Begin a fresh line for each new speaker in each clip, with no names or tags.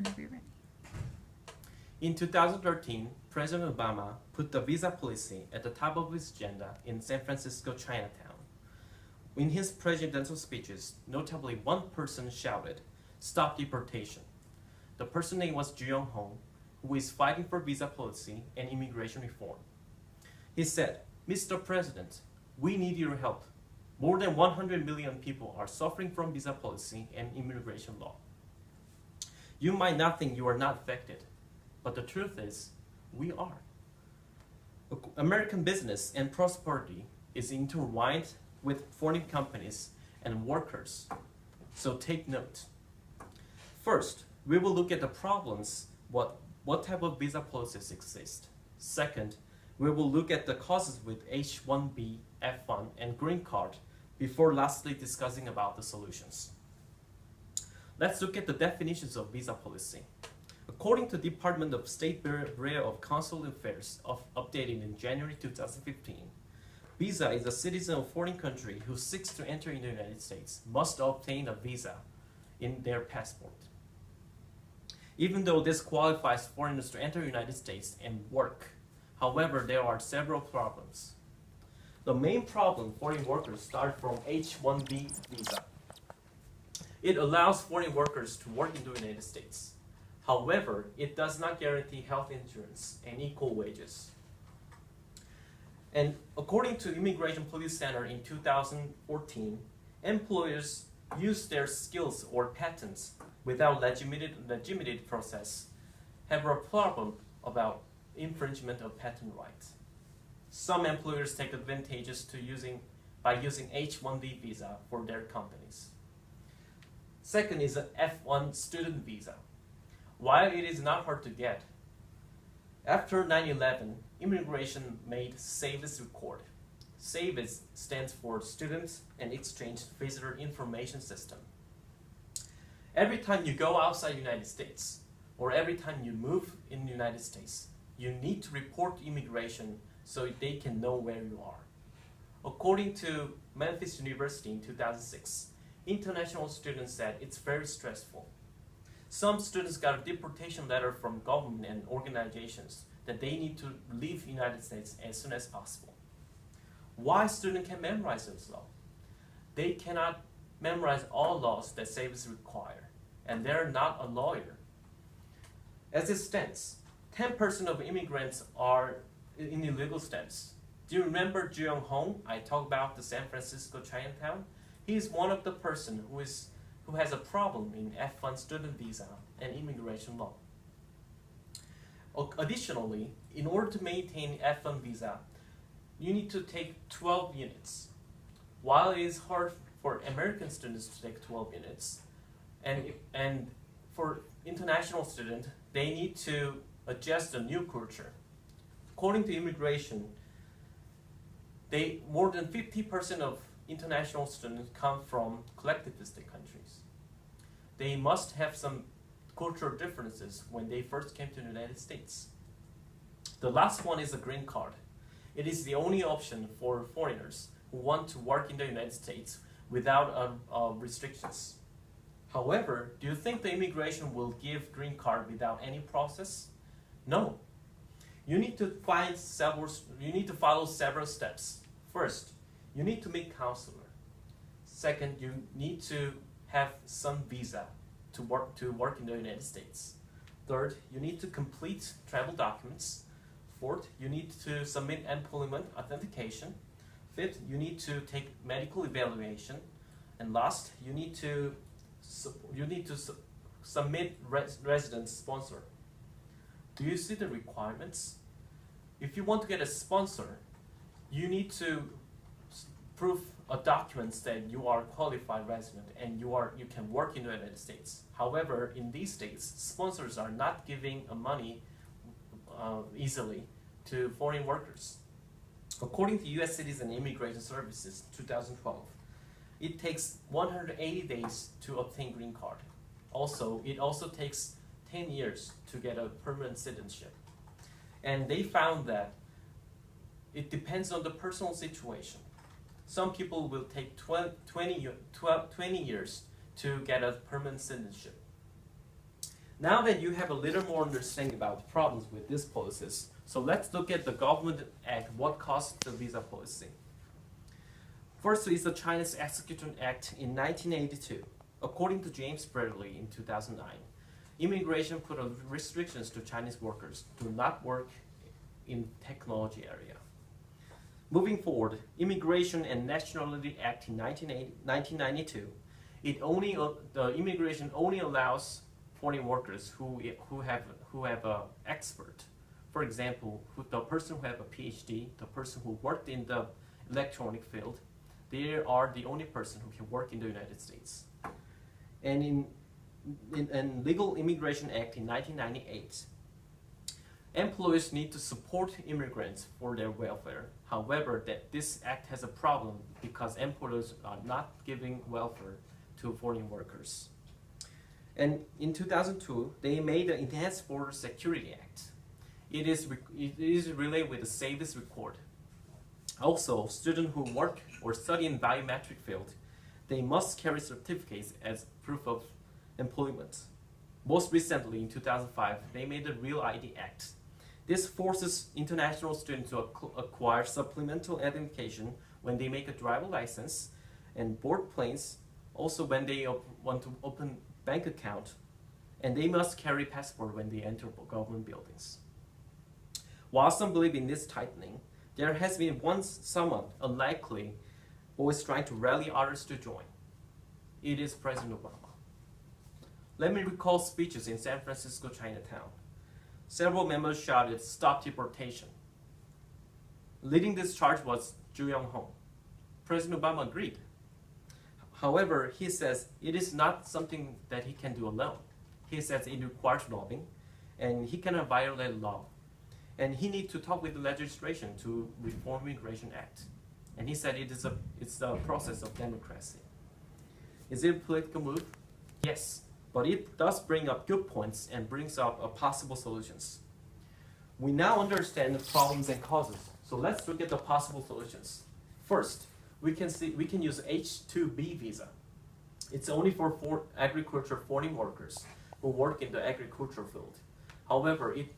Whenever you're ready.
In 2013, President Obama put the visa policy at the top of his agenda in San Francisco, Chinatown. In his presidential speeches, notably one person shouted, "Stop deportation." The person's name was Ju Young-hong, who is fighting for visa policy and immigration reform. He said, "Mr. President, we need your help. More than 100 million people are suffering from visa policy and immigration law. You might not think you are not affected, but the truth is, we are. American business and prosperity is intertwined with foreign companies and workers, so take note. First, we will look at the problems, what type of visa policies exist. Second, we will look at the causes with H-1B, F-1, and green card before lastly discussing about the solutions. Let's look at the definitions of visa policy. According to Department of State Bureau of Consular Affairs, updated in January 2015, visa is a citizen of a foreign country who seeks to enter in the United States must obtain a visa in their passport. Even though this qualifies foreigners to enter the United States and work, however, there are several problems. The main problem foreign workers start from H-1B visa. It allows foreign workers to work in the United States. However, it does not guarantee health insurance and equal wages. And according to Immigration Policy Center in 2014, employers use their skills or patents without legitimate process have a problem about infringement of patent rights. Some employers take advantages by using H-1B visa for their companies. Second is an F-1 student visa. While it is not hard to get, after 9/11, immigration made SAVIS record. SAVIS stands for Students and Exchange Visitor Information System. Every time you go outside the United States, or every time you move in the United States, you need to report to immigration so they can know where you are. According to Memphis University in 2006, international students said it's very stressful. Some students got a deportation letter from government and organizations that they need to leave the United States as soon as possible. Why students can memorize those laws? They cannot memorize all laws that SAVIS require, and they're not a lawyer. As it stands, 10% of immigrants are in illegal status. Do you remember Ju Young-hong? I talked about the San Francisco Chinatown. He is one of the person who has a problem in F-1 student visa and immigration law. Additionally, in order to maintain F-1 visa, you need to take 12 units. While it is hard for American students to take 12 units, and for international students, they need to adjust a new culture. According to immigration, more than 50% of international students come from collectivistic countries. They must have some cultural differences when they first came to the United States. The last one is a green card. It is the only option for foreigners who want to work in the United States without restrictions. However, do you think the immigration will give green card without any process? No. You need to follow several steps. First, you need to meet counselor. Second, you need to have some visa to work in the United States. Third, you need to complete travel documents. Fourth, you need to submit employment authentication. Fifth, you need to take medical evaluation. And last, you need to submit residence sponsor. Do you see the requirements? If you want to get a sponsor, you need to prove a document that you are a qualified resident and you can work in the United States. However, in these states, sponsors are not giving money easily to foreign workers. According to U.S. Citizen Immigration Services 2012, it takes 180 days to obtain green card. It also takes 10 years to get a permanent citizenship. And they found that it depends on the personal situation. Some people will take 20 years to get a permanent citizenship. Now that you have a little more understanding about the problems with these policies, so let's look at the government act, what caused the visa policy. First is the China's Execution Act in 1982. According to James Bradley in 2009, immigration put restrictions to Chinese workers to not work in technology area. Moving forward, Immigration and Nationality Act in 1992, the immigration only allows foreign workers who have an expert. For example, the person who have a PhD, the person who worked in the electronic field, they are the only person who can work in the United States. And in Legal Immigration Act in 1998, employers need to support immigrants for their welfare. However, this act has a problem because employers are not giving welfare to foreign workers. And in 2002, they made the Enhanced Border Security Act. It is related with the SAVIS record. Also, students who work or study in biometric field, they must carry certificates as proof of employment. Most recently, in 2005, they made the Real ID Act. This forces international students to acquire supplemental identification when they make a driver license and board planes, also when they want to open bank account, and they must carry passport when they enter government buildings. While some believe in this tightening, there has been someone unlikely who is trying to rally others to join. It is President Obama. Let me recall speeches in San Francisco, Chinatown. Several members shouted, "Stop deportation." Leading this charge was Zhu Yonghong. President Obama agreed. However, he says it is not something that he can do alone. He says it requires lobbying, and he cannot violate law. And he needs to talk with the legislation to reform Immigration Act. And he said it's a process of democracy. Is it a political move? Yes, but it does bring up good points and brings up possible solutions. We now understand the problems and causes, so let's look at the possible solutions. First, we can use H-2B visa. It's only for agriculture foreign workers who work in the agriculture field. However, it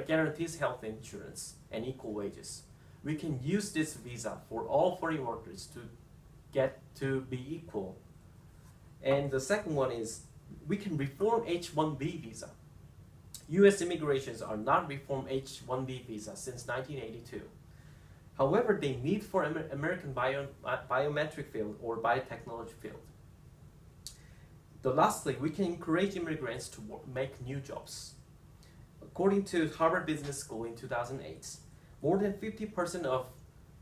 guarantees health insurance and equal wages. We can use this visa for all foreign workers to get to be equal. And the second one is we can reform H-1B visa. U.S. immigrations are not reformed H-1B visa since 1982. However, they need for American biometric field or biotechnology field. Lastly, we can encourage immigrants to make new jobs. According to Harvard Business School in 2008, more than 50% of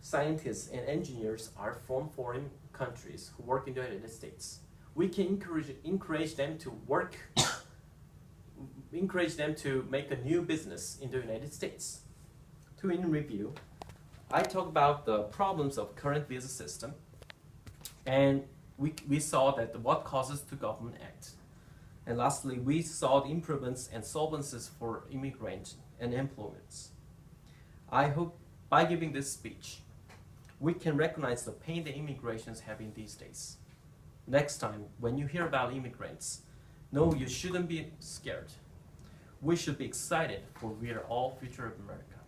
scientists and engineers are from foreign countries who work in the United States. We can encourage them to work, encourage them to make a new business in the United States. In review, I talked about the problems of current visa system, and we saw that what causes the government act. And lastly, we saw the improvements and solvencies for immigrants and employments. I hope by giving this speech, we can recognize the pain that immigrants have in these days. Next time, when you hear about immigrants, no, you shouldn't be scared. We should be excited, for we are all future of America.